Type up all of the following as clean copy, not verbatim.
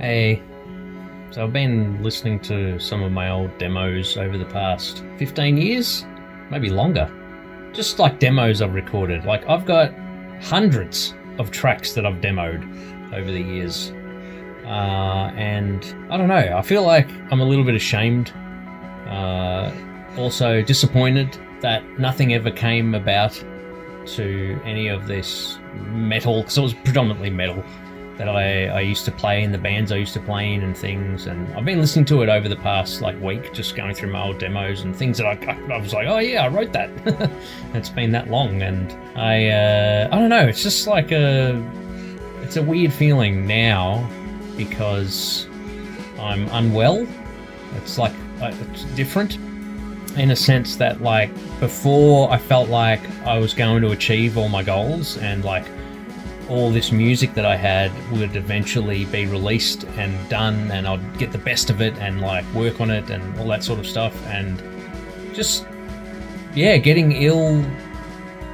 Hey, so I've been listening to some of my old demos over the past 15 years, maybe longer. Just like demos I've recorded. Like I've got hundreds of tracks that I've demoed over the years. And I don't know, I feel like I'm a little bit ashamed. Also disappointed that nothing ever came about to any of this metal, because it was predominantly metal that I used to play in the bands I used to play in and things, and I've been listening to it over the past week, just going through my old demos and things that I was like, oh yeah, I wrote that. It's been that long, and I don't know, it's just like it's a weird feeling now because I'm unwell. It's like it's different in a sense that like before I felt like I was going to achieve all my goals and like all this music that I had would eventually be released and done, and I'd get the best of it and like work on it and all that sort of stuff. And just, yeah, getting ill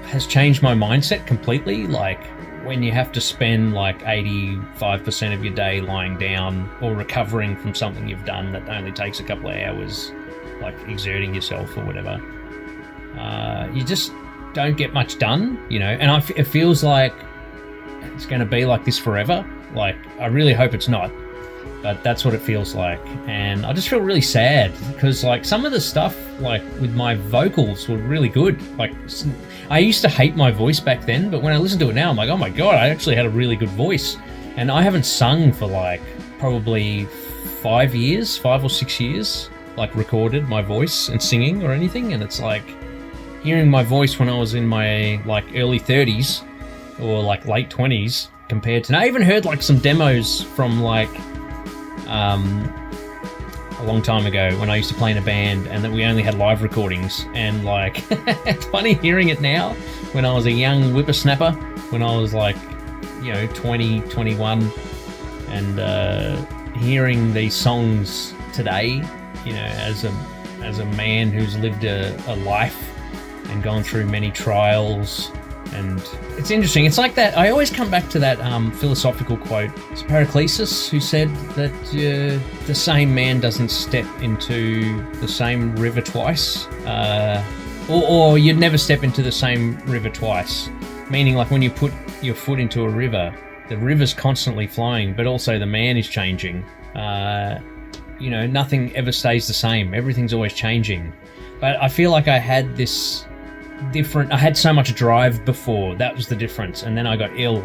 has changed my mindset completely. Like when you have to spend like 85% of your day lying down or recovering from something you've done that only takes a couple of hours, like exerting yourself or whatever, you just don't get much done, you know. And it feels like it's going to be like this forever. Like, I really hope it's not, but that's what it feels like. And I just feel really sad because like some of the stuff like with my vocals were really good. Like I used to hate my voice back then, but when I listen to it now, I'm like, oh my God, I actually had a really good voice. And I haven't sung for like probably 5 or 6 years, like recorded my voice and singing or anything. And it's like hearing my voice when I was in my like early 30s or like late 20s compared to now. I even heard like some demos from like a long time ago when I used to play in a band and that we only had live recordings, and like it's funny hearing it now when I was a young whippersnapper, when I was like, you know, 20, 21, and hearing these songs today, you know, as a man who's lived a life and gone through many trials. And it's interesting. It's like that. I always come back to that philosophical quote. It's Pericles who said that the same man doesn't step into the same river twice, or you'd never step into the same river twice. Meaning, like when you put your foot into a river, the river's constantly flowing, but also the man is changing. You know, nothing ever stays the same. Everything's always changing. But I feel like I had this different. I had so much drive before, that was the difference, and then I got ill,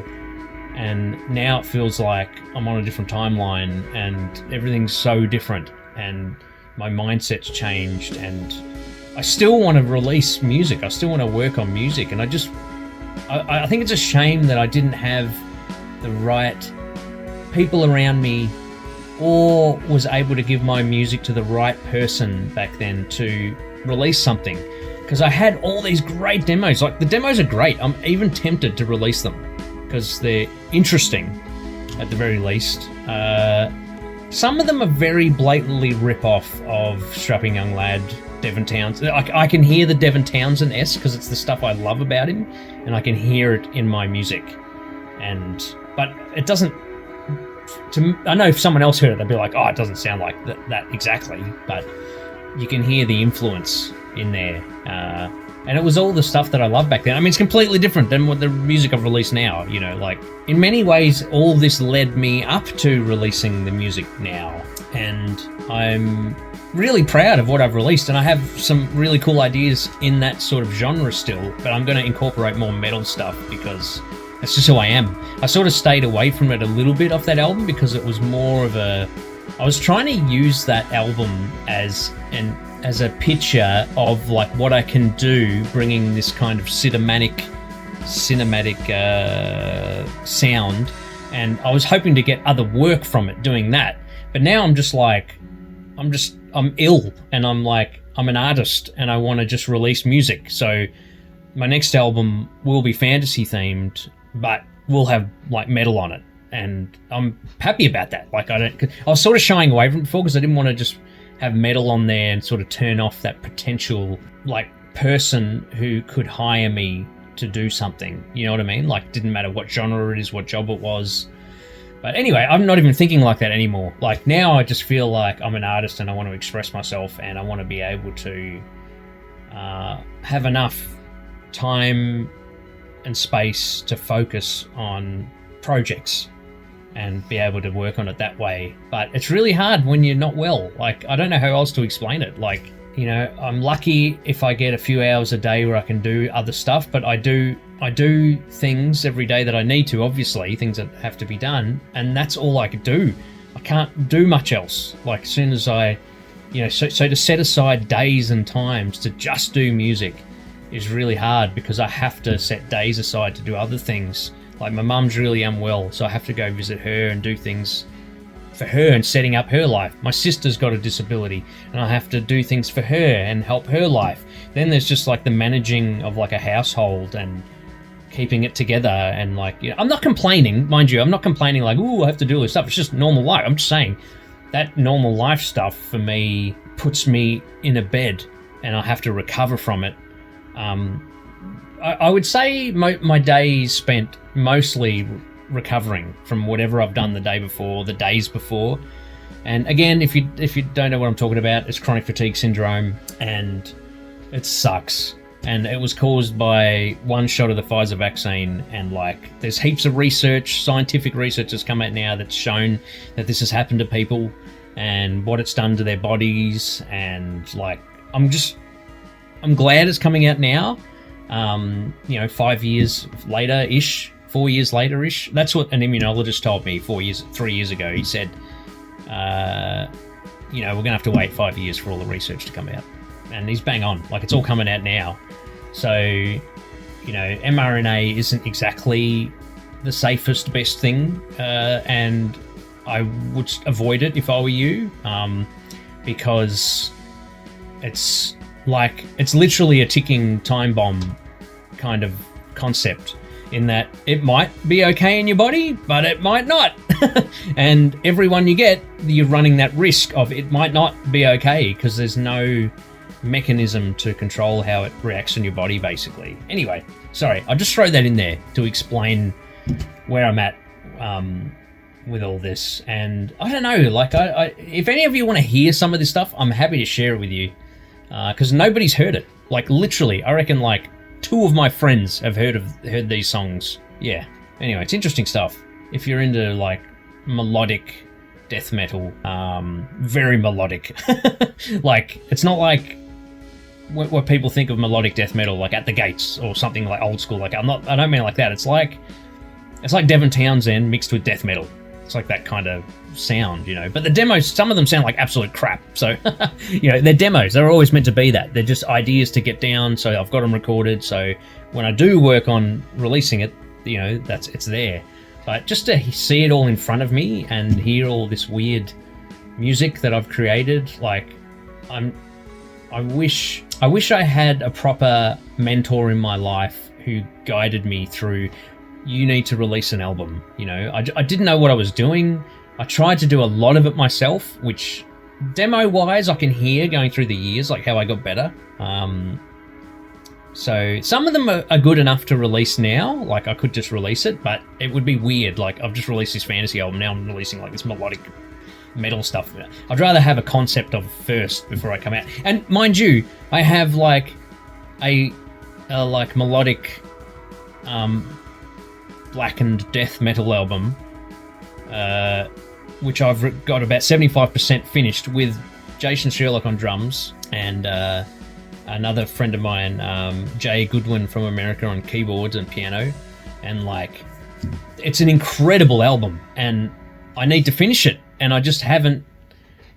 and now it feels like I'm on a different timeline and everything's so different and my mindset's changed, and I still want to release music, I still want to work on music, and I think it's a shame that I didn't have the right people around me or was able to give my music to the right person back then to release something. Because I had all these great demos. Like, the demos are great. I'm even tempted to release them because they're interesting, at the very least. Some of them are very blatantly rip-off of Strapping Young Lad, Devon Townsend. I can hear the Devon Townsend-esque because it's the stuff I love about him, and I can hear it in my music. But it doesn't... I know if someone else heard it, they'd be like, oh, it doesn't sound like that exactly. But you can hear the influence in there, and it was all the stuff that I loved back then. I mean, it's completely different than what the music I've released now, you know. Like, in many ways, all this led me up to releasing the music now, and I'm really proud of what I've released, and I have some really cool ideas in that sort of genre still, but I'm going to incorporate more metal stuff because that's just who I am. I sort of stayed away from it a little bit off that album because it was more of I was trying to use that album as a picture of like what I can do, bringing this kind of cinematic sound, and I was hoping to get other work from it doing that. But now I'm just like, I'm ill, and I'm like, I'm an artist and I want to just release music. So my next album will be fantasy themed, but will have like metal on it, and I'm happy about that. Like, I was sort of shying away from it before because I didn't want to just have metal on there and sort of turn off that potential like person who could hire me to do something, you know what I mean? Like, didn't matter what genre it is, what job it was. But anyway, I'm not even thinking like that anymore. Like now I just feel like I'm an artist and I want to express myself, and I want to be able to have enough time and space to focus on projects and be able to work on it that way. But it's really hard when you're not well. Like, I don't know how else to explain it. Like, you know, I'm lucky if I get a few hours a day where I can do other stuff, but I do things every day that I need to, obviously, things that have to be done, and that's all I could do. I can't do much else. Like, as soon as I, you know, so to set aside days and times to just do music is really hard, because I have to set days aside to do other things. Like, my mum's really unwell, so I have to go visit her and do things for her and setting up her life. My sister's got a disability and I have to do things for her and help her life. Then there's just like the managing of like a household and keeping it together, and like, you know, I'm not complaining, mind you, I'm not complaining like, ooh, I have to do all this stuff. It's just normal life. I'm just saying that normal life stuff for me puts me in a bed and I have to recover from it. I would say my days spent mostly recovering from whatever I've done the day before, the days before. And again, if you don't know what I'm talking about, it's chronic fatigue syndrome, and it sucks. And it was caused by one shot of the Pfizer vaccine, and like, there's heaps of research, scientific research has come out now that's shown that this has happened to people and what it's done to their bodies. And like, I'm glad it's coming out now. 5 years later-ish, 4 years later-ish. That's what an immunologist told me 3 years ago. He said, we're going to have to wait 5 years for all the research to come out. And he's bang on. Like, it's all coming out now. So, mRNA isn't exactly the safest, best thing. And I would avoid it if I were you, because it's literally a ticking time bomb kind of concept, in that it might be okay in your body, but it might not. And everyone you get, you're running that risk of it might not be okay, because there's no mechanism to control how it reacts in your body, basically. Anyway, sorry, I'll just throw that in there to explain where I'm at with all this. And I don't know, like, I if any of you want to hear some of this stuff, I'm happy to share it with you, because nobody's heard it. Like, literally, I reckon like 2 of my friends have heard these songs. Yeah. Anyway, it's interesting stuff. If you're into like melodic death metal, very melodic. Like, it's not like what people think of melodic death metal, like At the Gates or something like old school. Like, I don't mean it like that. It's like Devon Townsend mixed with death metal. It's like that kind of sound, But the demos, some of them sound like absolute crap. So, they're demos. They're always meant to be that. They're just ideas to get down. So I've got them recorded. So when I do work on releasing it, it's there. But just to see it all in front of me and hear all this weird music that I've created, like, I wish I had a proper mentor in my life who guided me through, you need to release an album. I didn't know what I was doing. I tried to do a lot of it myself, which demo-wise I can hear going through the years, like how I got better. So some of them are good enough to release now. Like, I could just release it, but it would be weird. Like, I've just released this fantasy album, now I'm releasing like this melodic metal stuff. I'd rather have a concept of first before I come out. And mind you, I have like a like melodic blackened death metal album, which I've got about 75% finished, with Jason Sherlock on drums and another friend of mine, Jay Goodwin from America, on keyboards and piano. And like, it's an incredible album, and I need to finish it, and I just haven't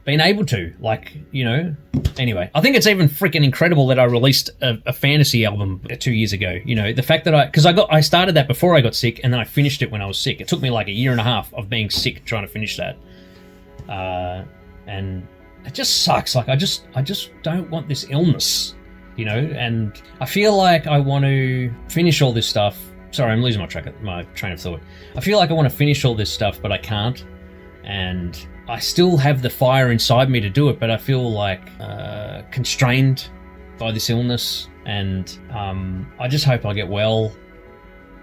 been able to. Like, anyway, I think it's even freaking incredible that I released a fantasy album 2 years ago. The fact that I started that before I got sick, and then I finished it when I was sick. It took me like a year and a half of being sick trying to finish that, and it just sucks. Like, I just don't want this illness, and I feel like I want to finish all this stuff. Sorry, I'm losing my train of thought. I feel like I want to finish all this stuff, but I can't. And I still have the fire inside me to do it, but I feel like constrained by this illness. And I just hope I get well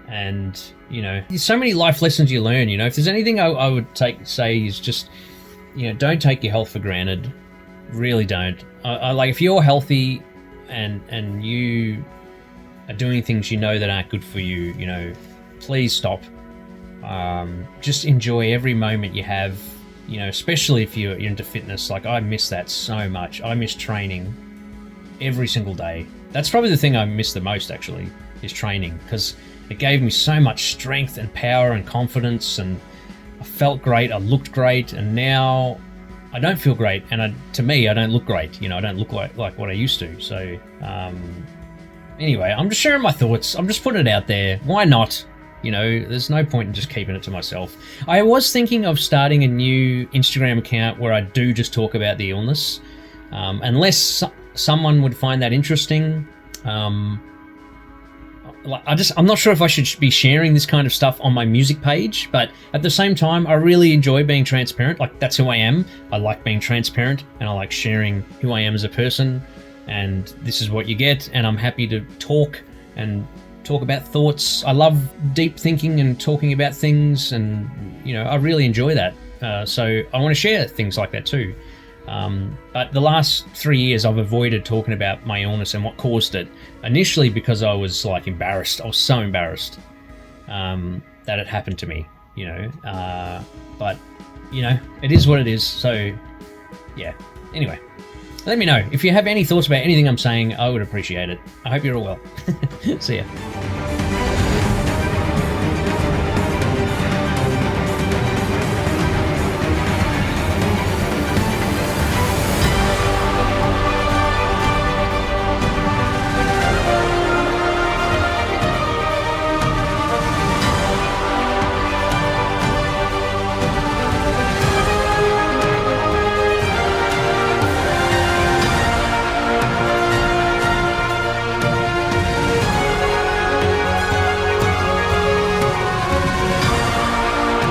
And, you know, there's so many life lessons you learn. You know, if there's anything I would say is just, you know, don't take your health for granted. Really don't. I like, if you're healthy and you are doing things you know that aren't good for you, you know, please stop. Just enjoy every moment you have, you know, especially if you're into fitness. Like, I miss that so much. I miss training every single day. That's probably the thing I miss the most, actually, is training, because it gave me so much strength and power and confidence, and I felt great, I looked great, and now I don't feel great, and to me, I don't look great. You know, I don't look like what I used to. So, anyway, I'm just sharing my thoughts. I'm just putting it out there. Why not? You know, there's no point in just keeping it to myself. I was thinking of starting a new Instagram account where I do just talk about the illness, unless someone would find that interesting. I'm not sure if I should be sharing this kind of stuff on my music page, but at the same time, I really enjoy being transparent. Like, that's who I am. I like being transparent, and I like sharing who I am as a person, and this is what you get, and I'm happy to talk about thoughts. I love deep thinking and talking about things, and, you know, I really enjoy that. So I want to share things like that too. But the last 3 years I've avoided talking about my illness and what caused it. Initially because I was like embarrassed. I was so embarrassed that it happened to me, you know. But, you know, it is what it is. So, yeah. Anyway, let me know. If you have any thoughts about anything I'm saying, I would appreciate it. I hope you're all well. See ya.